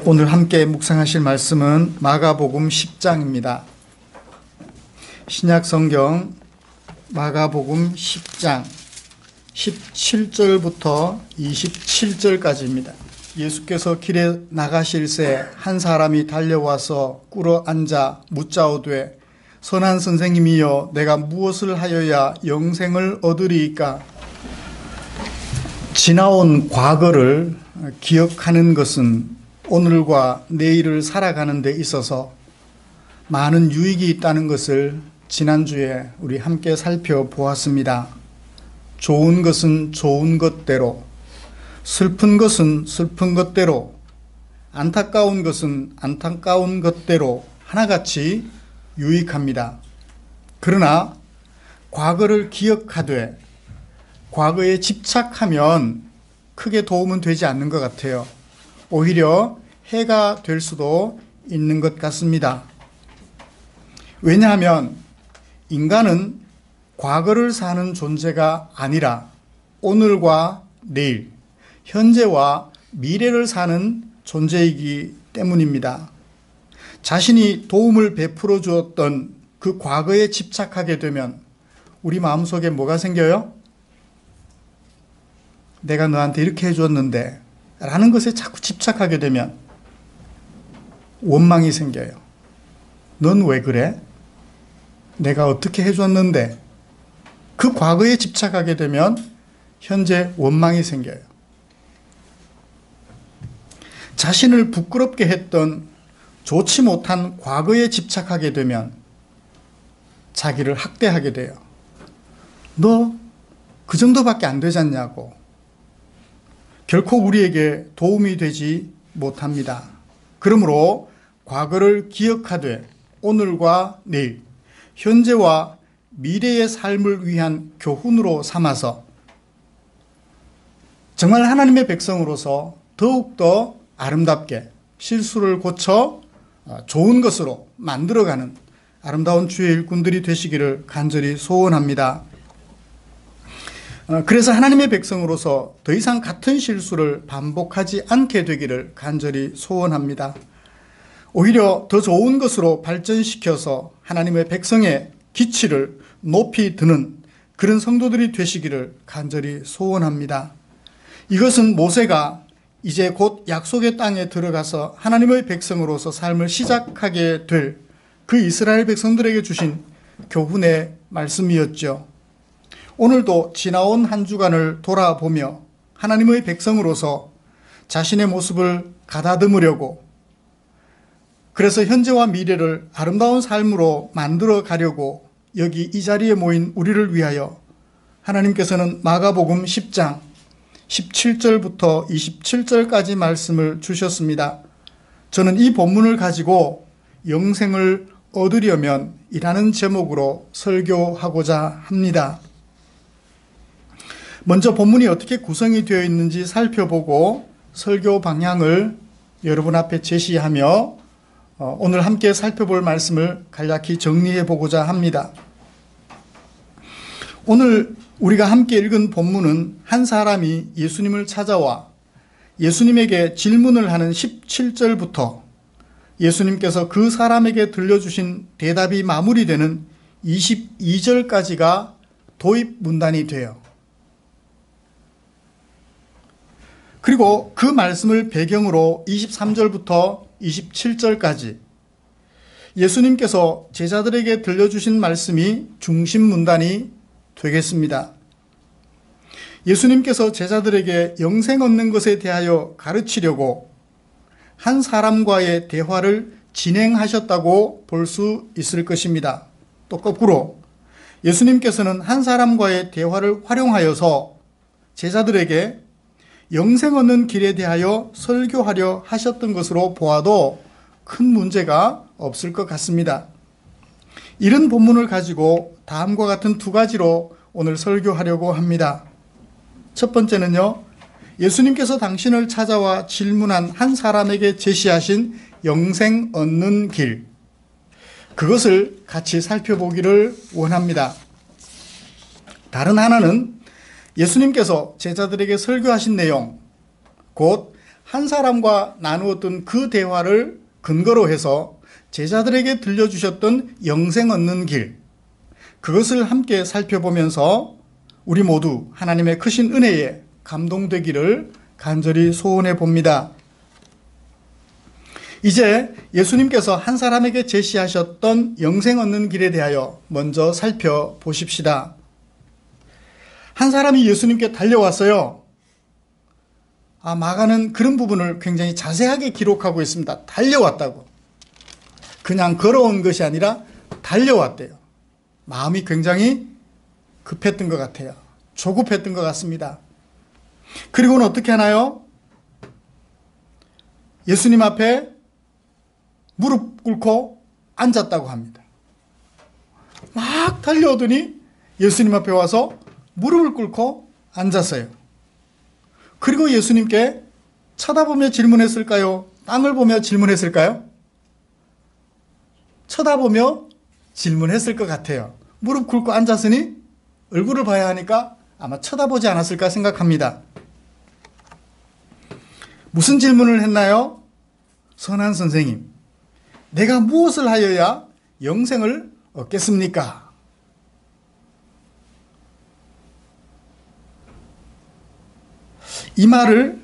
오늘 함께 묵상하실 말씀은 마가복음 10장입니다. 신약성경 마가복음 10장 17절부터 27절까지입니다. 예수께서 길에 나가실새 한 사람이 달려와서 꿇어 앉아 묻자오되 선한 선생님이여 내가 무엇을 하여야 영생을 얻으리이까? 지나온 과거를 기억하는 것은 오늘과 내일을 살아가는 데 있어서 많은 유익이 있다는 것을 지난주에 우리 함께 살펴보았습니다. 좋은 것은 좋은 것대로, 슬픈 것은 슬픈 것대로, 안타까운 것은 안타까운 것대로 하나같이 유익합니다. 그러나 과거를 기억하되 과거에 집착하면 크게 도움은 되지 않는 것 같아요. 오히려 해가 될 수도 있는 것 같습니다. 왜냐하면 인간은 과거를 사는 존재가 아니라 오늘과 내일, 현재와 미래를 사는 존재이기 때문입니다. 자신이 도움을 베풀어 주었던 그 과거에 집착하게 되면 우리 마음속에 뭐가 생겨요? 내가 너한테 이렇게 해줬는데 라는 것에 자꾸 집착하게 되면 원망이 생겨요. 넌 왜 그래? 내가 어떻게 해줬는데? 그 과거에 집착하게 되면 현재 원망이 생겨요. 자신을 부끄럽게 했던 좋지 못한 과거에 집착하게 되면 자기를 학대하게 돼요. 너 그 정도밖에 안 되지 않냐고. 결코 우리에게 도움이 되지 못합니다. 그러므로 과거를 기억하되 오늘과 내일, 현재와 미래의 삶을 위한 교훈으로 삼아서 정말 하나님의 백성으로서 더욱더 아름답게 실수를 고쳐 좋은 것으로 만들어가는 아름다운 주의 일꾼들이 되시기를 간절히 소원합니다. 그래서 하나님의 백성으로서 더 이상 같은 실수를 반복하지 않게 되기를 간절히 소원합니다. 오히려 더 좋은 것으로 발전시켜서 하나님의 백성의 기치를 높이 드는 그런 성도들이 되시기를 간절히 소원합니다. 이것은 모세가 이제 곧 약속의 땅에 들어가서 하나님의 백성으로서 삶을 시작하게 될 그 이스라엘 백성들에게 주신 교훈의 말씀이었죠. 오늘도 지나온 한 주간을 돌아보며 하나님의 백성으로서 자신의 모습을 가다듬으려고, 그래서 현재와 미래를 아름다운 삶으로 만들어 가려고 여기 이 자리에 모인 우리를 위하여 하나님께서는 마가복음 10장 17절부터 27절까지 말씀을 주셨습니다. 저는 이 본문을 가지고 영생을 얻으려면 이라는 제목으로 설교하고자 합니다. 먼저 본문이 어떻게 구성이 되어 있는지 살펴보고 설교 방향을 여러분 앞에 제시하며 오늘 함께 살펴볼 말씀을 간략히 정리해 보고자 합니다. 오늘 우리가 함께 읽은 본문은 한 사람이 예수님을 찾아와 예수님에게 질문을 하는 17절부터 예수님께서 그 사람에게 들려주신 대답이 마무리되는 22절까지가 도입 문단이 돼요. 그리고 그 말씀을 배경으로 23절부터 27절까지 예수님께서 제자들에게 들려주신 말씀이 중심 문단이 되겠습니다. 예수님께서 제자들에게 영생 얻는 것에 대하여 가르치려고 한 사람과의 대화를 진행하셨다고 볼 수 있을 것입니다. 또 거꾸로 예수님께서는 한 사람과의 대화를 활용하여서 제자들에게 영생 얻는 길에 대하여 설교하려 하셨던 것으로 보아도 큰 문제가 없을 것 같습니다. 이런 본문을 가지고 다음과 같은 두 가지로 오늘 설교하려고 합니다. 첫 번째는요, 예수님께서 당신을 찾아와 질문한 한 사람에게 제시하신 영생 얻는 길, 그것을 같이 살펴보기를 원합니다. 다른 하나는 예수님께서 제자들에게 설교하신 내용, 곧 한 사람과 나누었던 그 대화를 근거로 해서 제자들에게 들려주셨던 영생 얻는 길, 그것을 함께 살펴보면서 우리 모두 하나님의 크신 은혜에 감동되기를 간절히 소원해 봅니다. 이제 예수님께서 한 사람에게 제시하셨던 영생 얻는 길에 대하여 먼저 살펴보십시다. 한 사람이 예수님께 달려왔어요. 마가는 그런 부분을 굉장히 자세하게 기록하고 있습니다. 달려왔다고. 그냥 걸어온 것이 아니라 달려왔대요. 마음이 굉장히 급했던 것 같아요. 조급했던 것 같습니다. 그리고는 어떻게 하나요? 예수님 앞에 무릎 꿇고 앉았다고 합니다. 막 달려오더니 예수님 앞에 와서 무릎을 꿇고 앉았어요. 그리고 예수님께 쳐다보며 질문했을까요? 땅을 보며 질문했을까요? 쳐다보며 질문했을 것 같아요. 무릎 꿇고 앉았으니 얼굴을 봐야 하니까 아마 쳐다보지 않았을까 생각합니다. 무슨 질문을 했나요? 선한 선생님, 내가 무엇을 하여야 영생을 얻겠습니까? 이 말을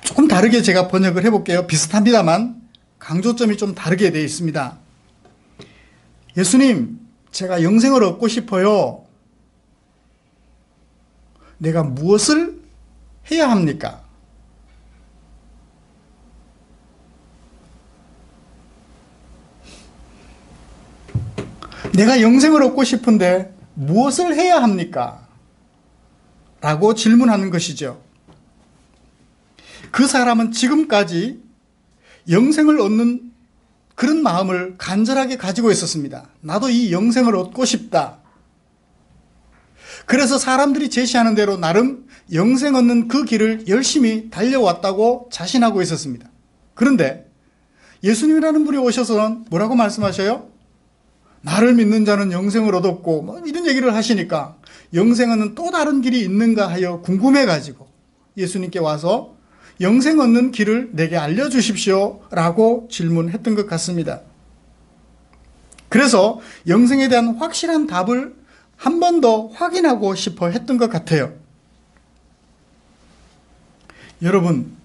조금 다르게 제가 번역을 해볼게요. 비슷합니다만 강조점이 좀 다르게 되어 있습니다. 예수님, 제가 영생을 얻고 싶어요. 내가 무엇을 해야 합니까? 내가 영생을 얻고 싶은데 무엇을 해야 합니까? 라고 질문하는 것이죠. 그 사람은 지금까지 영생을 얻는 그런 마음을 간절하게 가지고 있었습니다. 나도 이 영생을 얻고 싶다. 그래서 사람들이 제시하는 대로 나름 영생 얻는 그 길을 열심히 달려왔다고 자신하고 있었습니다. 그런데 예수님이라는 분이 오셔서는 뭐라고 말씀하셔요? 나를 믿는 자는 영생을 얻었고 이런 얘기를 하시니까 영생은 또 다른 길이 있는가 하여 궁금해가지고 예수님께 와서 영생 얻는 길을 내게 알려주십시오 라고 질문했던 것 같습니다. 그래서 영생에 대한 확실한 답을 한 번 더 확인하고 싶어 했던 것 같아요. 여러분,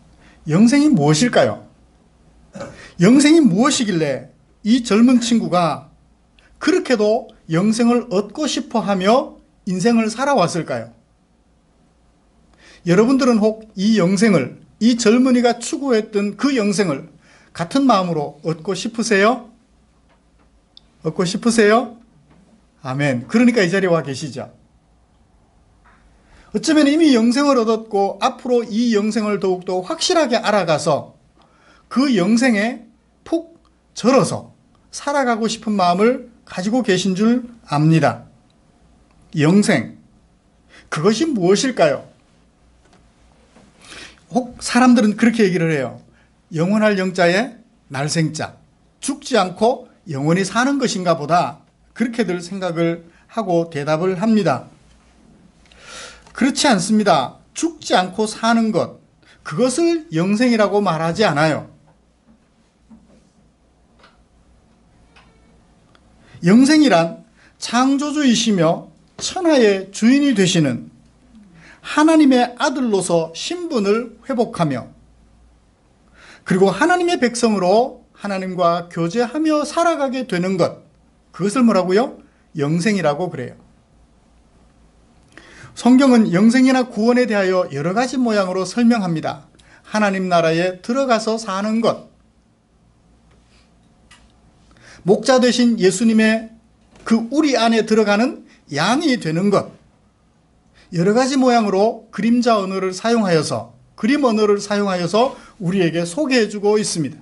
영생이 무엇일까요? 영생이 무엇이길래 이 젊은 친구가 그렇게도 영생을 얻고 싶어 하며 인생을 살아왔을까요? 여러분들은 혹 이 영생을, 이 젊은이가 추구했던 그 영생을 같은 마음으로 얻고 싶으세요? 얻고 싶으세요? 아멘. 그러니까 이 자리에 와 계시죠. 어쩌면 이미 영생을 얻었고 앞으로 이 영생을 더욱더 확실하게 알아가서 그 영생에 푹 절어서 살아가고 싶은 마음을 가지고 계신 줄 압니다. 영생, 그것이 무엇일까요? 혹 사람들은 그렇게 얘기를 해요. 영원할 영자에 날생자, 죽지 않고 영원히 사는 것인가 보다, 그렇게들 생각을 하고 대답을 합니다. 그렇지 않습니다. 죽지 않고 사는 것, 그것을 영생이라고 말하지 않아요. 영생이란 창조주이시며 천하의 주인이 되시는 하나님의 아들로서 신분을 회복하며 그리고 하나님의 백성으로 하나님과 교제하며 살아가게 되는 것, 그것을 뭐라고요? 영생이라고 그래요. 성경은 영생이나 구원에 대하여 여러 가지 모양으로 설명합니다. 하나님 나라에 들어가서 사는 것, 목자 되신 예수님의 그 우리 안에 들어가는 양이 되는 것, 여러 가지 모양으로 그림자 언어를 사용하여서, 그림 언어를 사용하여서 우리에게 소개해주고 있습니다.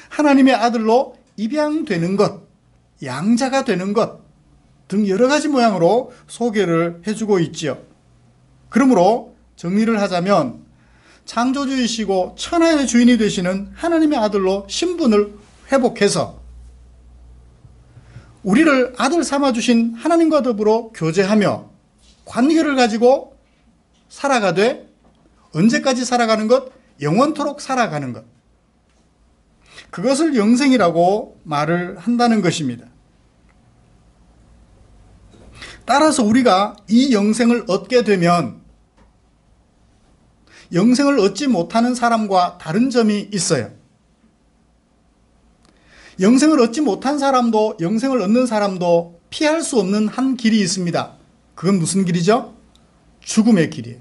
하나님의 아들로 입양되는 것, 양자가 되는 것 등 여러 가지 모양으로 소개를 해주고 있지요. 그러므로 정리를 하자면 창조주이시고 천하의 주인이 되시는 하나님의 아들로 신분을 회복해서 우리를 아들 삼아주신 하나님과 더불어 교제하며 관계를 가지고 살아가되 언제까지 살아가는 것? 영원토록 살아가는 것. 그것을 영생이라고 말을 한다는 것입니다. 따라서 우리가 이 영생을 얻게 되면 영생을 얻지 못하는 사람과 다른 점이 있어요. 영생을 얻지 못한 사람도 영생을 얻는 사람도 피할 수 없는 한 길이 있습니다. 그건 무슨 길이죠? 죽음의 길이에요.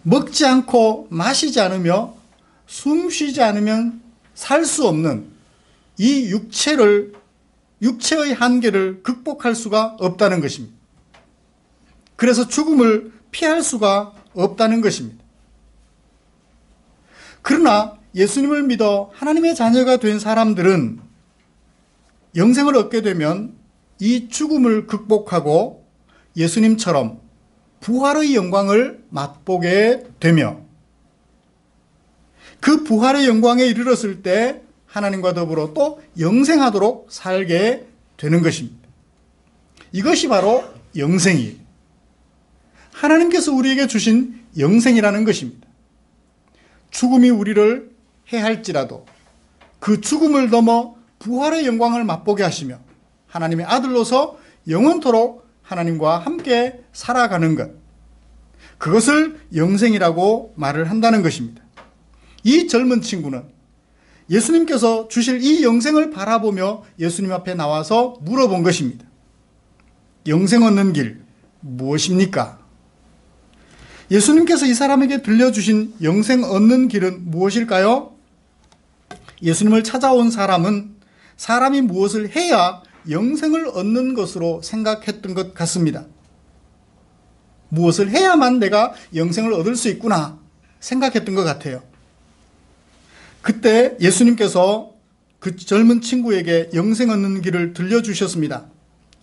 먹지 않고 마시지 않으며 숨 쉬지 않으면 살 수 없는 이 육체의 한계를 극복할 수가 없다는 것입니다. 그래서 죽음을 피할 수가 없다는 것입니다. 그러나 예수님을 믿어 하나님의 자녀가 된 사람들은 영생을 얻게 되면 이 죽음을 극복하고 예수님처럼 부활의 영광을 맛보게 되며 그 부활의 영광에 이르렀을 때 하나님과 더불어 또 영생하도록 살게 되는 것입니다. 이것이 바로 영생이에요. 하나님께서 우리에게 주신 영생이라는 것입니다. 죽음이 우리를 해할지라도 그 죽음을 넘어 부활의 영광을 맛보게 하시며 하나님의 아들로서 영원토록 하나님과 함께 살아가는 것, 그것을 영생이라고 말을 한다는 것입니다. 이 젊은 친구는 예수님께서 주실 이 영생을 바라보며 예수님 앞에 나와서 물어본 것입니다. 영생 얻는 길 무엇입니까? 예수님께서 이 사람에게 들려주신 영생 얻는 길은 무엇일까요? 예수님을 찾아온 사람은 사람이 무엇을 해야 영생을 얻는 것으로 생각했던 것 같습니다. 무엇을 해야만 내가 영생을 얻을 수 있구나 생각했던 것 같아요. 그때 예수님께서 그 젊은 친구에게 영생 얻는 길을 들려주셨습니다.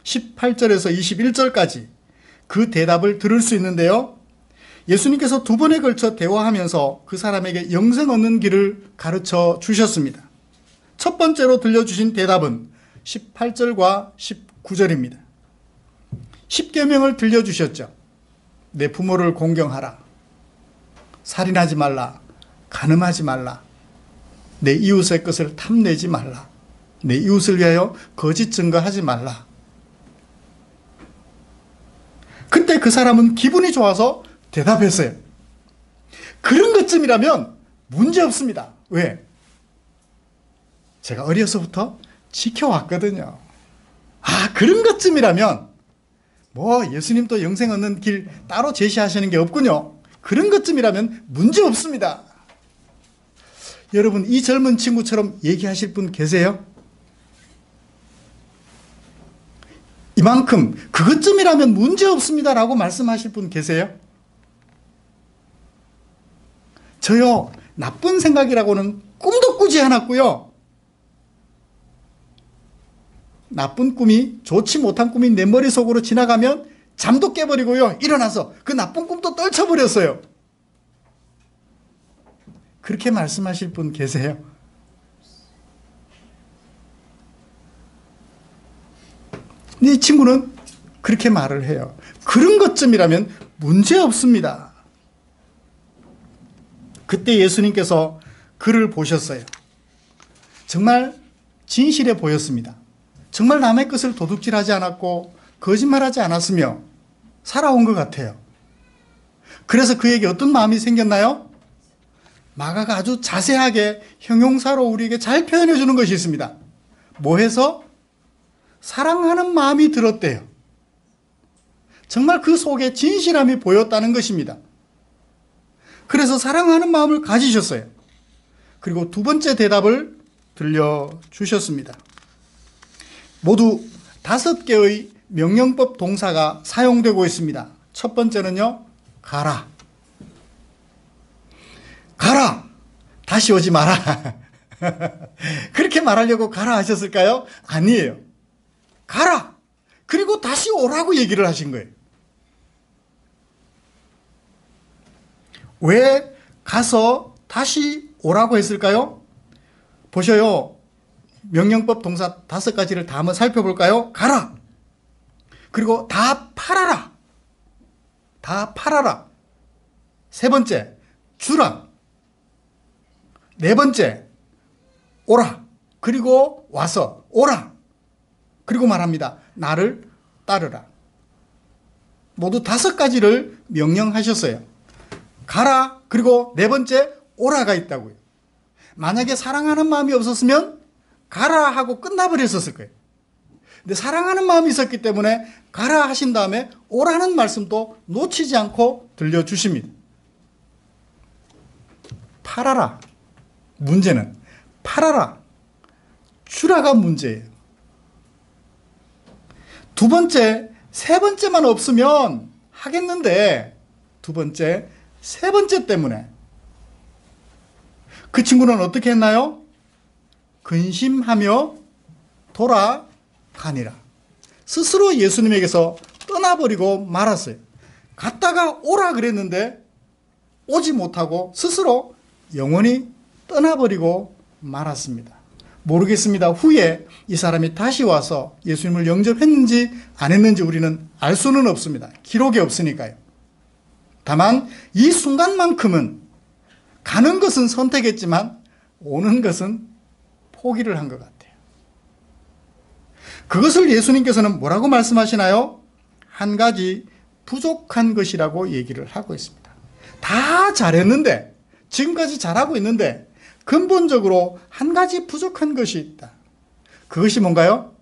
18절에서 21절까지 그 대답을 들을 수 있는데요. 예수님께서 두 번에 걸쳐 대화하면서 그 사람에게 영생 얻는 길을 가르쳐 주셨습니다. 첫 번째로 들려주신 대답은 18절과 19절입니다. 10계명을 들려주셨죠. 내 부모를 공경하라. 살인하지 말라. 간음하지 말라. 내 이웃의 것을 탐내지 말라. 내 이웃을 위하여 거짓 증거하지 말라. 그때 그 사람은 기분이 좋아서 대답했어요. 그런 것쯤이라면 문제 없습니다. 왜? 제가 어려서부터 지켜왔거든요. 그런 것쯤이라면 예수님도 영생 얻는 길 따로 제시하시는 게 없군요. 그런 것쯤이라면 문제 없습니다. 여러분, 이 젊은 친구처럼 얘기하실 분 계세요? 이만큼 그것쯤이라면 문제 없습니다라고 말씀하실 분 계세요? 저요, 나쁜 생각이라고는 꿈도 꾸지 않았고요. 나쁜 꿈이, 좋지 못한 꿈이 내 머릿속으로 지나가면 잠도 깨버리고요. 일어나서 그 나쁜 꿈도 떨쳐버렸어요. 그렇게 말씀하실 분 계세요? 이 친구는 그렇게 말을 해요. 그런 것쯤이라면 문제 없습니다. 그때 예수님께서 그를 보셨어요. 정말 진실해 보였습니다. 정말 남의 것을 도둑질하지 않았고 거짓말하지 않았으며 살아온 것 같아요. 그래서 그에게 어떤 마음이 생겼나요? 마가가 아주 자세하게 형용사로 우리에게 잘 표현해 주는 것이 있습니다. 뭐 해서? 사랑하는 마음이 들었대요. 정말 그 속에 진실함이 보였다는 것입니다. 그래서 사랑하는 마음을 가지셨어요. 그리고 두 번째 대답을 들려주셨습니다. 모두 5개의 명령법 동사가 사용되고 있습니다. 첫 번째는요, 가라. 가라! 다시 오지 마라. 그렇게 말하려고 가라 하셨을까요? 아니에요. 가라! 그리고 다시 오라고 얘기를 하신 거예요. 왜 가서 다시 오라고 했을까요? 보셔요. 명령법 동사 5가지를 다 한번 살펴볼까요? 가라. 그리고 다 팔아라. 다 팔아라. 세 번째, 주라. 네 번째, 오라. 그리고 와서 오라. 그리고 말합니다. 나를 따르라. 모두 5가지를 명령하셨어요. 가라. 그리고 네 번째, 오라가 있다고요. 만약에 사랑하는 마음이 없었으면 가라 하고 끝나버렸었을 거예요. 근데 사랑하는 마음이 있었기 때문에 가라 하신 다음에 오라는 말씀도 놓치지 않고 들려주십니다. 팔아라. 문제는 팔아라. 주라가 문제예요. 두 번째, 세 번째만 없으면 하겠는데 두 번째, 세 번째 때문에 그 친구는 어떻게 했나요? 근심하며 돌아가니라. 스스로 예수님에게서 떠나버리고 말았어요. 갔다가 오라 그랬는데 오지 못하고 스스로 영원히 떠나버리고 말았습니다. 모르겠습니다. 후에 이 사람이 다시 와서 예수님을 영접했는지 안 했는지 우리는 알 수는 없습니다. 기록이 없으니까요. 다만 이 순간만큼은 가는 것은 선택했지만 오는 것은 포기를 한 것 같아요. 그것을 예수님께서는 뭐라고 말씀하시나요? 한 가지 부족한 것이라고 얘기를 하고 있습니다. 다 잘했는데, 지금까지 잘하고 있는데 근본적으로 한 가지 부족한 것이 있다. 그것이 뭔가요?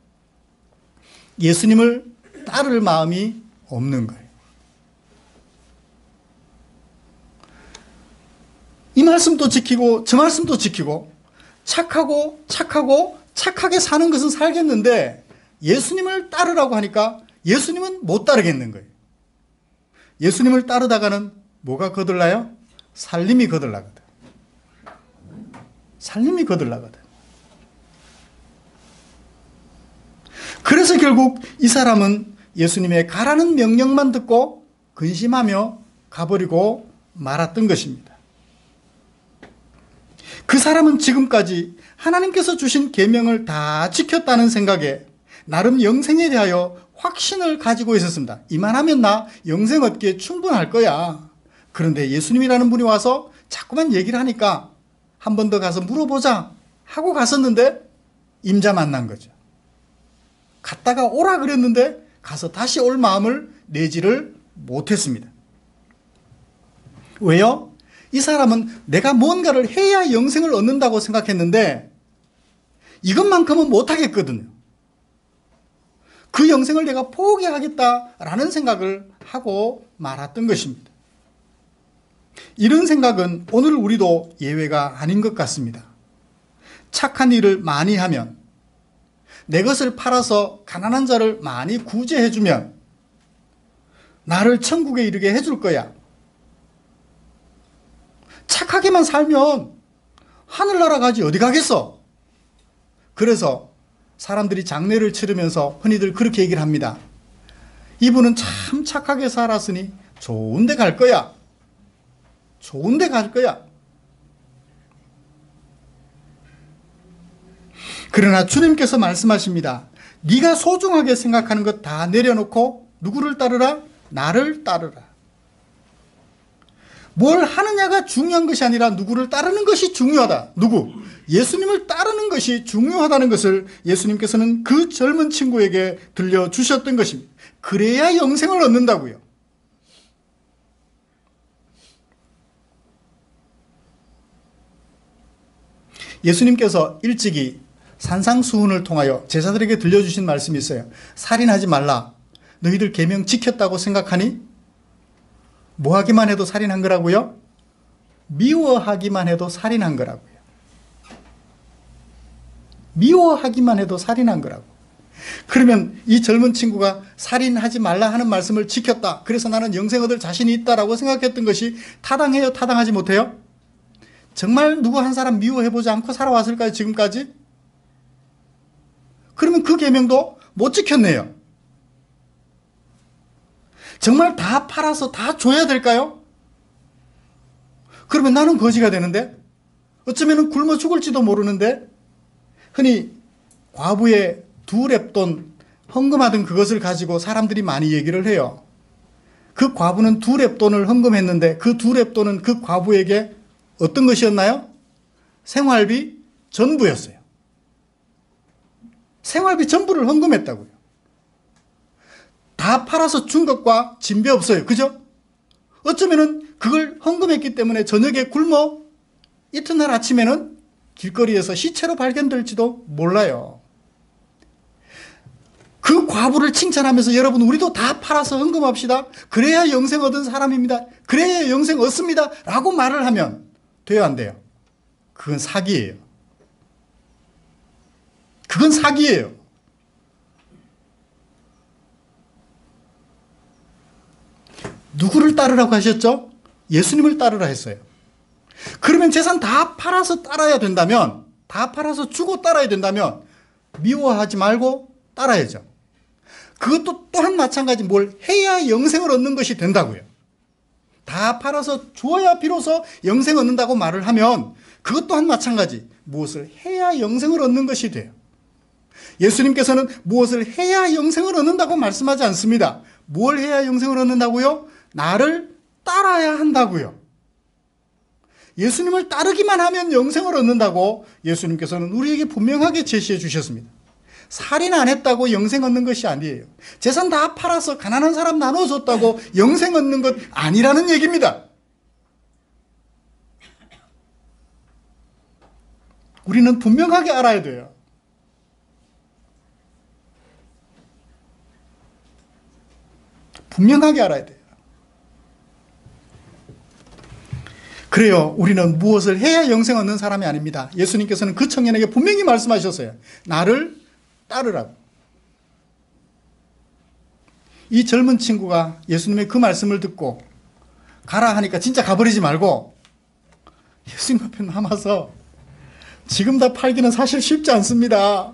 예수님을 따를 마음이 없는 거예요. 이 말씀도 지키고 저 말씀도 지키고 착하게 사는 것은 살겠는데 예수님을 따르라고 하니까 예수님은 못 따르겠는 거예요. 예수님을 따르다가는 뭐가 거들나요? 살림이 거들나거든. 살림이 거들나거든. 그래서 결국 이 사람은 예수님의 가라는 명령만 듣고 근심하며 가버리고 말았던 것입니다. 그 사람은 지금까지 하나님께서 주신 계명을 다 지켰다는 생각에 나름 영생에 대하여 확신을 가지고 있었습니다. 이만하면 나 영생 얻기에 충분할 거야. 그런데 예수님이라는 분이 와서 자꾸만 얘기를 하니까 한 번 더 가서 물어보자 하고 갔었는데 임자 만난 거죠. 갔다가 오라 그랬는데 가서 다시 올 마음을 내지를 못했습니다. 왜요? 이 사람은 내가 뭔가를 해야 영생을 얻는다고 생각했는데 이것만큼은 못하겠거든요. 그 영생을 내가 포기하겠다라는 생각을 하고 말았던 것입니다. 이런 생각은 오늘 우리도 예외가 아닌 것 같습니다. 착한 일을 많이 하면, 내 것을 팔아서 가난한 자를 많이 구제해주면 나를 천국에 이르게 해줄 거야. 착하게만 살면 하늘나라 가지 어디 가겠어? 그래서 사람들이 장례를 치르면서 흔히들 그렇게 얘기를 합니다. 이분은 참 착하게 살았으니 좋은 데 갈 거야. 좋은 데 갈 거야. 그러나 주님께서 말씀하십니다. 네가 소중하게 생각하는 것 다 내려놓고 누구를 따르라? 나를 따르라. 뭘 하느냐가 중요한 것이 아니라 누구를 따르는 것이 중요하다. 누구? 예수님을 따르는 것이 중요하다는 것을 예수님께서는 그 젊은 친구에게 들려주셨던 것입니다. 그래야 영생을 얻는다고요. 예수님께서 일찍이 산상수훈을 통하여 제자들에게 들려주신 말씀이 있어요. 살인하지 말라. 너희들 계명 지켰다고 생각하니? 뭐 하기만 해도 살인한 거라고요? 미워하기만 해도 살인한 거라고요. 미워하기만 해도 살인한 거라고. 그러면 이 젊은 친구가 살인하지 말라 하는 말씀을 지켰다. 그래서 나는 영생 얻을 자신이 있다라고 생각했던 것이 타당해요? 타당하지 못해요? 정말 누구 한 사람 미워해보지 않고 살아왔을까요? 지금까지? 그러면 그 계명도 못 지켰네요. 정말 다 팔아서 다 줘야 될까요? 그러면 나는 거지가 되는데? 어쩌면 굶어 죽을지도 모르는데? 흔히 과부의 2렙돈 헌금하던 그것을 가지고 사람들이 많이 얘기를 해요. 그 과부는 2렙돈을 헌금했는데 그 2렙돈은 그 과부에게 어떤 것이었나요? 생활비 전부였어요. 생활비 전부를 헌금했다고요. 다 팔아서 준 것과 진배 없어요. 그죠? 어쩌면은 그걸 헌금했기 때문에 저녁에 굶어 이튿날 아침에는 길거리에서 시체로 발견될지도 몰라요. 그 과부를 칭찬하면서 여러분 우리도 다 팔아서 헌금합시다. 그래야 영생 얻은 사람입니다. 그래야 영생 얻습니다. 라고 말을 하면 돼요, 안 돼요? 그건 사기예요. 그건 사기예요. 누구를 따르라고 하셨죠? 예수님을 따르라 했어요. 그러면 재산 다 팔아서 따라야 된다면, 다 팔아서 주고 따라야 된다면 미워하지 말고 따라야죠. 그것도 또한 마찬가지 뭘 해야 영생을 얻는 것이 된다고요. 다 팔아서 주어야 비로소 영생 얻는다고 말을 하면 그것 또한 마찬가지 무엇을 해야 영생을 얻는 것이 돼요. 예수님께서는 무엇을 해야 영생을 얻는다고 말씀하지 않습니다. 뭘 해야 영생을 얻는다고요? 나를 따라야 한다고요. 예수님을 따르기만 하면 영생을 얻는다고 예수님께서는 우리에게 분명하게 제시해 주셨습니다. 살인 안 했다고 영생 얻는 것이 아니에요. 재산 다 팔아서 가난한 사람 나눠줬다고 영생 얻는 것 아니라는 얘기입니다. 우리는 분명하게 알아야 돼요. 분명하게 알아야 돼요. 그래요. 우리는 무엇을 해야 영생 얻는 사람이 아닙니다. 예수님께서는 그 청년에게 분명히 말씀하셨어요. 나를 따르라고. 이 젊은 친구가 예수님의 그 말씀을 듣고 가라 하니까 진짜 가버리지 말고 예수님 앞에 남아서 지금 다 팔기는 사실 쉽지 않습니다.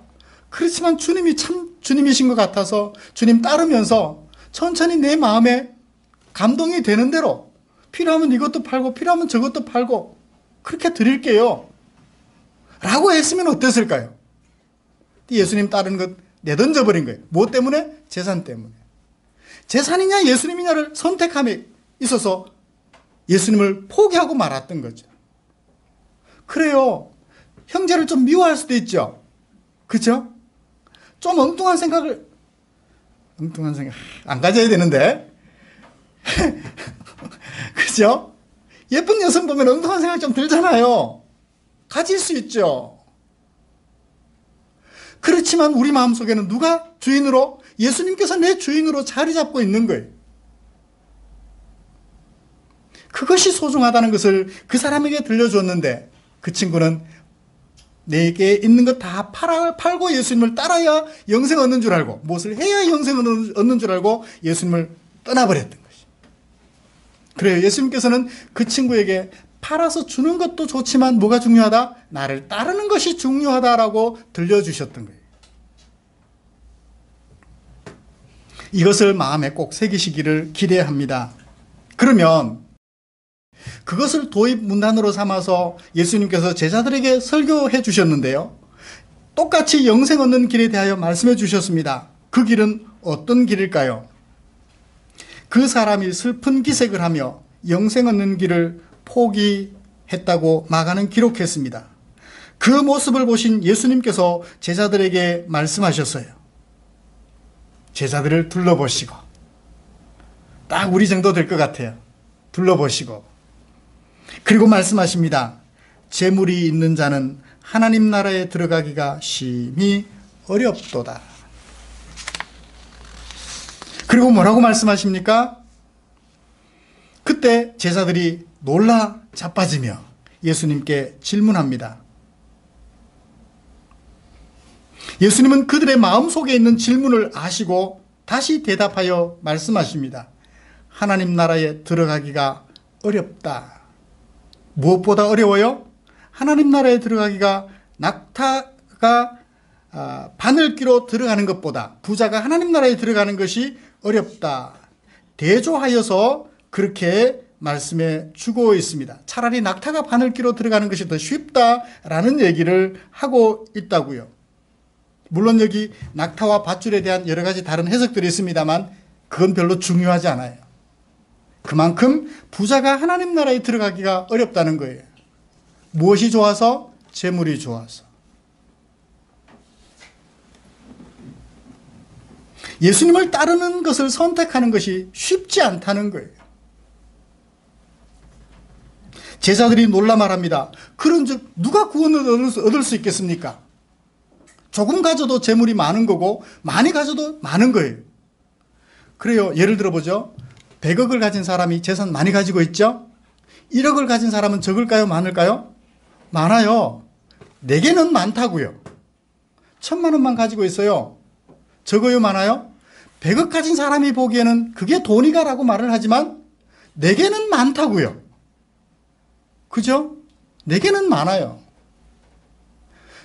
그렇지만 주님이 참 주님이신 것 같아서 주님 따르면서 천천히 내 마음에 감동이 되는 대로 필요하면 이것도 팔고 필요하면 저것도 팔고 그렇게 드릴게요. 라고 했으면 어땠을까요? 예수님 따르는 것 내던져버린 거예요. 뭐 때문에? 재산 때문에. 재산이냐 예수님이냐를 선택함에 있어서 예수님을 포기하고 말았던 거죠. 그래요. 형제를 좀 미워할 수도 있죠. 그렇죠? 좀 엉뚱한 생각 안 가져야 되는데 그죠? 예쁜 여성 보면 엉뚱한 생각 좀 들잖아요. 가질 수 있죠. 그렇지만 우리 마음속에는 누가 주인으로? 예수님께서 내 주인으로 자리 잡고 있는 거예요. 그것이 소중하다는 것을 그 사람에게 들려줬는데 그 친구는 내게 있는 것 다 팔고 예수님을 따라야 영생 얻는 줄 알고 무엇을 해야 영생을 얻는 줄 알고 예수님을 떠나버렸던 것이. 그래요. 예수님께서는 그 친구에게 팔아서 주는 것도 좋지만 뭐가 중요하다? 나를 따르는 것이 중요하다라고 들려주셨던 거예요. 이것을 마음에 꼭 새기시기를 기대합니다. 그러면 그것을 도입 문단으로 삼아서 예수님께서 제자들에게 설교해 주셨는데요. 똑같이 영생 얻는 길에 대하여 말씀해 주셨습니다. 그 길은 어떤 길일까요? 그 사람이 슬픈 기색을 하며 영생 얻는 길을 포기했다고 마가는 기록했습니다. 그 모습을 보신 예수님께서 제자들에게 말씀하셨어요. 제자들을 둘러보시고 딱 우리 정도 될 것 같아요. 둘러보시고 그리고 말씀하십니다. 재물이 있는 자는 하나님 나라에 들어가기가 심히 어렵도다. 그리고 뭐라고 말씀하십니까? 그때 제자들이 놀라 자빠지며 예수님께 질문합니다. 예수님은 그들의 마음속에 있는 질문을 아시고 다시 대답하여 말씀하십니다. 하나님 나라에 들어가기가 어렵다. 무엇보다 어려워요? 하나님 나라에 들어가기가 낙타가 바늘귀로 들어가는 것보다 부자가 하나님 나라에 들어가는 것이 어렵다. 대조하여서 그렇게 말씀해 주고 있습니다. 차라리 낙타가 바늘귀로 들어가는 것이 더 쉽다라는 얘기를 하고 있다고요. 물론 여기 낙타와 밧줄에 대한 여러 가지 다른 해석들이 있습니다만 그건 별로 중요하지 않아요. 그만큼 부자가 하나님 나라에 들어가기가 어렵다는 거예요. 무엇이 좋아서? 재물이 좋아서. 예수님을 따르는 것을 선택하는 것이 쉽지 않다는 거예요. 제자들이 놀라 말합니다. 그런즉 누가 구원을 얻을 수 있겠습니까? 조금 가져도 재물이 많은 거고 많이 가져도 많은 거예요. 그래요. 예를 들어보죠. 100억을 가진 사람이 재산 많이 가지고 있죠. 1억을 가진 사람은 적을까요? 많을까요? 많아요. 4개는 많다고요. 1000만 원만 가지고 있어요. 적어요? 많아요? 100억 가진 사람이 보기에는 그게 돈이가라고 말을 하지만 4개는 많다고요. 그죠? 4개는 많아요.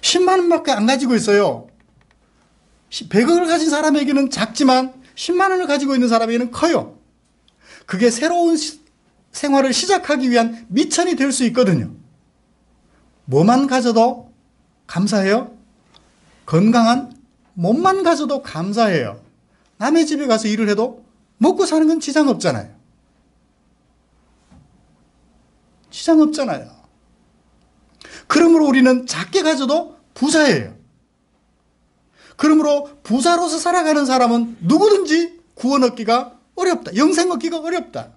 10만 원밖에 안 가지고 있어요. 100억을 가진 사람에게는 작지만 10만 원을 가지고 있는 사람에게는 커요. 그게 새로운 생활을 시작하기 위한 미천이 될 수 있거든요. 뭐만 가져도 감사해요? 건강한 몸만 가져도 감사해요. 남의 집에 가서 일을 해도 먹고 사는 건 지장 없잖아요. 지장 없잖아요. 그러므로 우리는 작게 가져도 부자예요. 그러므로 부자로서 살아가는 사람은 누구든지 구원 얻기가 어렵다. 영생 얻기가 어렵다.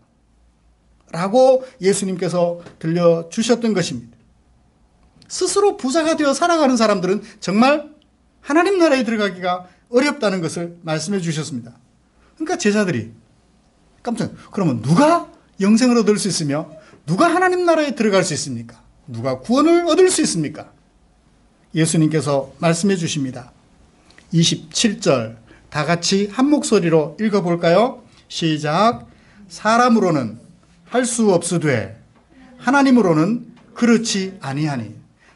라고 예수님께서 들려주셨던 것입니다. 스스로 부자가 되어 살아가는 사람들은 정말 하나님 나라에 들어가기가 어렵다는 것을 말씀해 주셨습니다. 그러니까 제자들이 그러면 누가 영생을 얻을 수 있으며 누가 하나님 나라에 들어갈 수 있습니까? 누가 구원을 얻을 수 있습니까? 예수님께서 말씀해 주십니다. 27절 다 같이 한 목소리로 읽어볼까요? 시작. 사람으로는 할 수 없으되 하나님으로는 그렇지 아니하니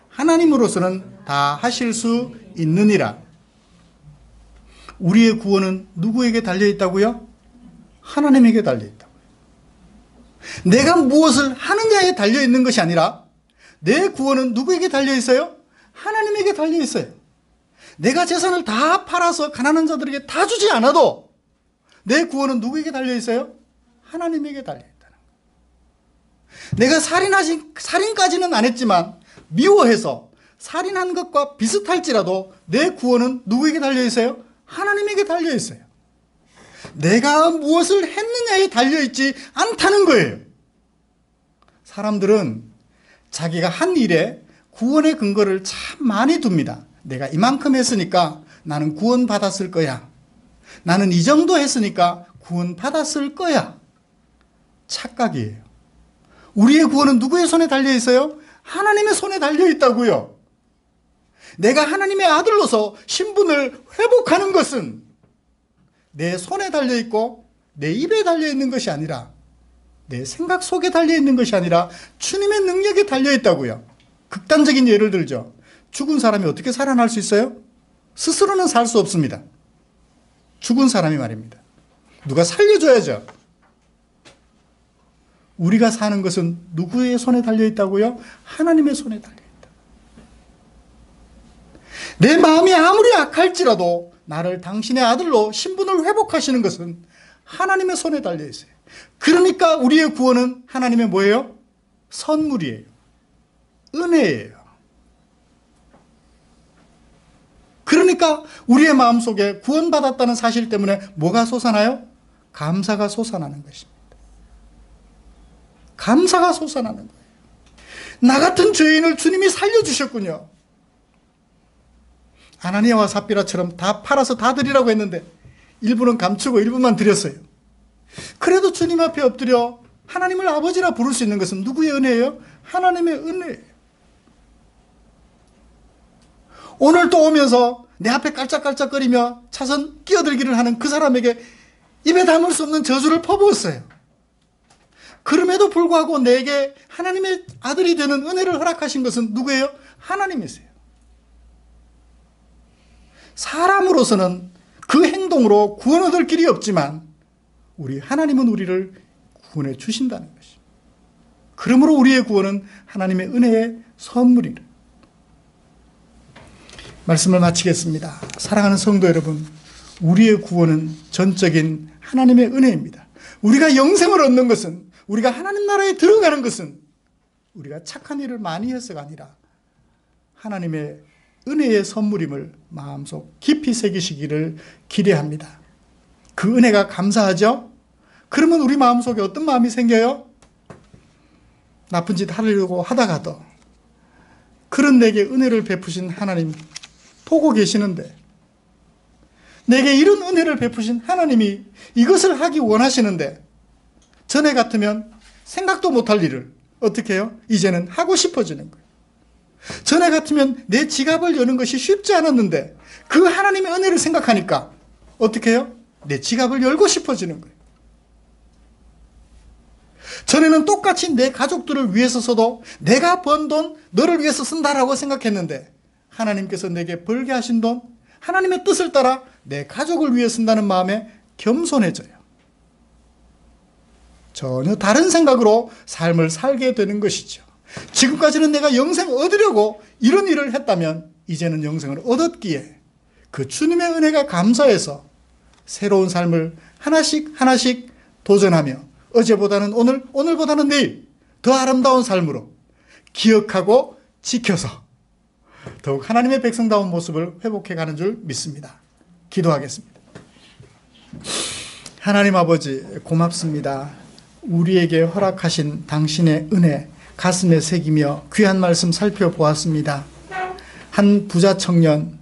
하나님으로서는 다 하실 수 있느니라. 우리의 구원은 누구에게 달려있다고요? 하나님에게 달려있다고요. 내가 무엇을 하느냐에 달려있는 것이 아니라 내 구원은 누구에게 달려있어요? 하나님에게 달려있어요. 내가 재산을 다 팔아서 가난한 자들에게 다 주지 않아도 내 구원은 누구에게 달려있어요? 하나님에게 달려있다는 거예요. 내가 살인까지는 안 했지만 미워해서 살인한 것과 비슷할지라도 내 구원은 누구에게 달려있어요? 하나님에게 달려있어요. 내가 무엇을 했느냐에 달려있지 않다는 거예요. 사람들은 자기가 한 일에 구원의 근거를 참 많이 둡니다. 내가 이만큼 했으니까 나는 구원 받았을 거야. 나는 이 정도 했으니까 구원 받았을 거야. 착각이에요. 우리의 구원은 누구의 손에 달려 있어요? 하나님의 손에 달려 있다고요. 내가 하나님의 아들로서 신분을 회복하는 것은 내 손에 달려 있고 내 입에 달려 있는 것이 아니라 내 생각 속에 달려 있는 것이 아니라 주님의 능력에 달려 있다고요. 극단적인 예를 들죠. 죽은 사람이 어떻게 살아날 수 있어요? 스스로는 살 수 없습니다. 죽은 사람이 말입니다. 누가 살려줘야죠. 우리가 사는 것은 누구의 손에 달려 있다고요? 하나님의 손에 달려 있다. 내 마음이 아무리 악할지라도 나를 당신의 아들로 신분을 회복하시는 것은 하나님의 손에 달려 있어요. 그러니까 우리의 구원은 하나님의 뭐예요? 선물이에요. 은혜예요. 그러니까 우리의 마음속에 구원받았다는 사실 때문에 뭐가 솟아나요? 감사가 솟아나는 것입니다. 감사가 솟아나는 거예요. 나 같은 죄인을 주님이 살려주셨군요. 아나니아와 삽비라처럼 다 팔아서 다 드리라고 했는데 일부는 감추고 일부만 드렸어요. 그래도 주님 앞에 엎드려 하나님을 아버지라 부를 수 있는 것은 누구의 은혜예요? 하나님의 은혜예요. 오늘 또 오면서 내 앞에 깔짝깔짝거리며 차선 끼어들기를 하는 그 사람에게 입에 담을 수 없는 저주를 퍼부었어요. 그럼에도 불구하고 내게 하나님의 아들이 되는 은혜를 허락하신 것은 누구예요? 하나님이세요. 사람으로서는 그 행동으로 구원 얻을 길이 없지만 우리 하나님은 우리를 구원해 주신다는 것입니다. 그러므로 우리의 구원은 하나님의 은혜의 선물이다. 말씀을 마치겠습니다. 사랑하는 성도 여러분, 우리의 구원은 전적인 하나님의 은혜입니다. 우리가 영생을 얻는 것은, 우리가 하나님 나라에 들어가는 것은 우리가 착한 일을 많이 해서가 아니라 하나님의 은혜의 선물임을 마음속 깊이 새기시기를 기대합니다. 그 은혜가 감사하죠? 그러면 우리 마음속에 어떤 마음이 생겨요? 나쁜 짓 하려고 하다가도 그런 내게 은혜를 베푸신 하나님 보고 계시는데, 내게 이런 은혜를 베푸신 하나님이 이것을 하기 원하시는데, 전에 같으면 생각도 못할 일을 어떻게 해요? 이제는 하고 싶어지는 거예요. 전에 같으면 내 지갑을 여는 것이 쉽지 않았는데 그 하나님의 은혜를 생각하니까 어떻게 해요? 내 지갑을 열고 싶어지는 거예요. 전에는 똑같이 내 가족들을 위해서서도 내가 번 돈 너를 위해서 쓴다라고 생각했는데, 하나님께서 내게 벌게 하신 돈, 하나님의 뜻을 따라 내 가족을 위해 쓴다는 마음에 겸손해져요. 전혀 다른 생각으로 삶을 살게 되는 것이죠. 지금까지는 내가 영생 얻으려고 이런 일을 했다면 이제는 영생을 얻었기에 그 주님의 은혜가 감사해서 새로운 삶을 하나씩 하나씩 도전하며 어제보다는 오늘, 오늘보다는 내일 더 아름다운 삶으로 기억하고 지켜서 더욱 하나님의 백성다운 모습을 회복해가는 줄 믿습니다. 기도하겠습니다. 하나님 아버지, 고맙습니다. 우리에게 허락하신 당신의 은혜 가슴에 새기며 귀한 말씀 살펴보았습니다. 한 부자 청년,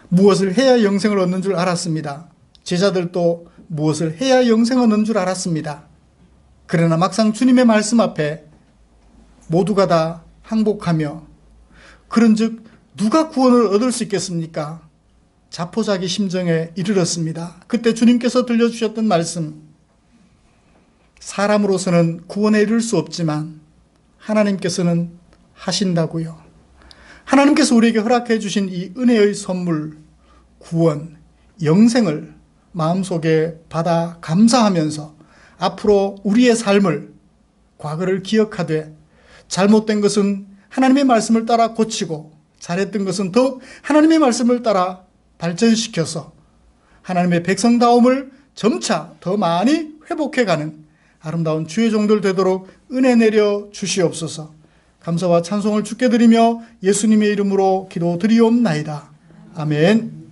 무엇을 해야 영생을 얻는 줄 알았습니다. 제자들도 무엇을 해야 영생을 얻는 줄 알았습니다. 그러나 막상 주님의 말씀 앞에 모두가 다 항복하며, 그런즉 누가 구원을 얻을 수 있겠습니까? 자포자기 심정에 이르렀습니다. 그때 주님께서 들려주셨던 말씀, 사람으로서는 구원에 이를 수 없지만 하나님께서는 하신다고요. 하나님께서 우리에게 허락해 주신 이 은혜의 선물, 구원, 영생을 마음속에 받아 감사하면서 앞으로 우리의 삶을, 과거를 기억하되 잘못된 것은 하나님의 말씀을 따라 고치고 잘했던 것은 더욱 하나님의 말씀을 따라 발전시켜서 하나님의 백성다움을 점차 더 많이 회복해가는 아름다운 주의 종들 되도록 은혜 내려 주시옵소서. 감사와 찬송을 주께 드리며 예수님의 이름으로 기도드리옵나이다. 아멘.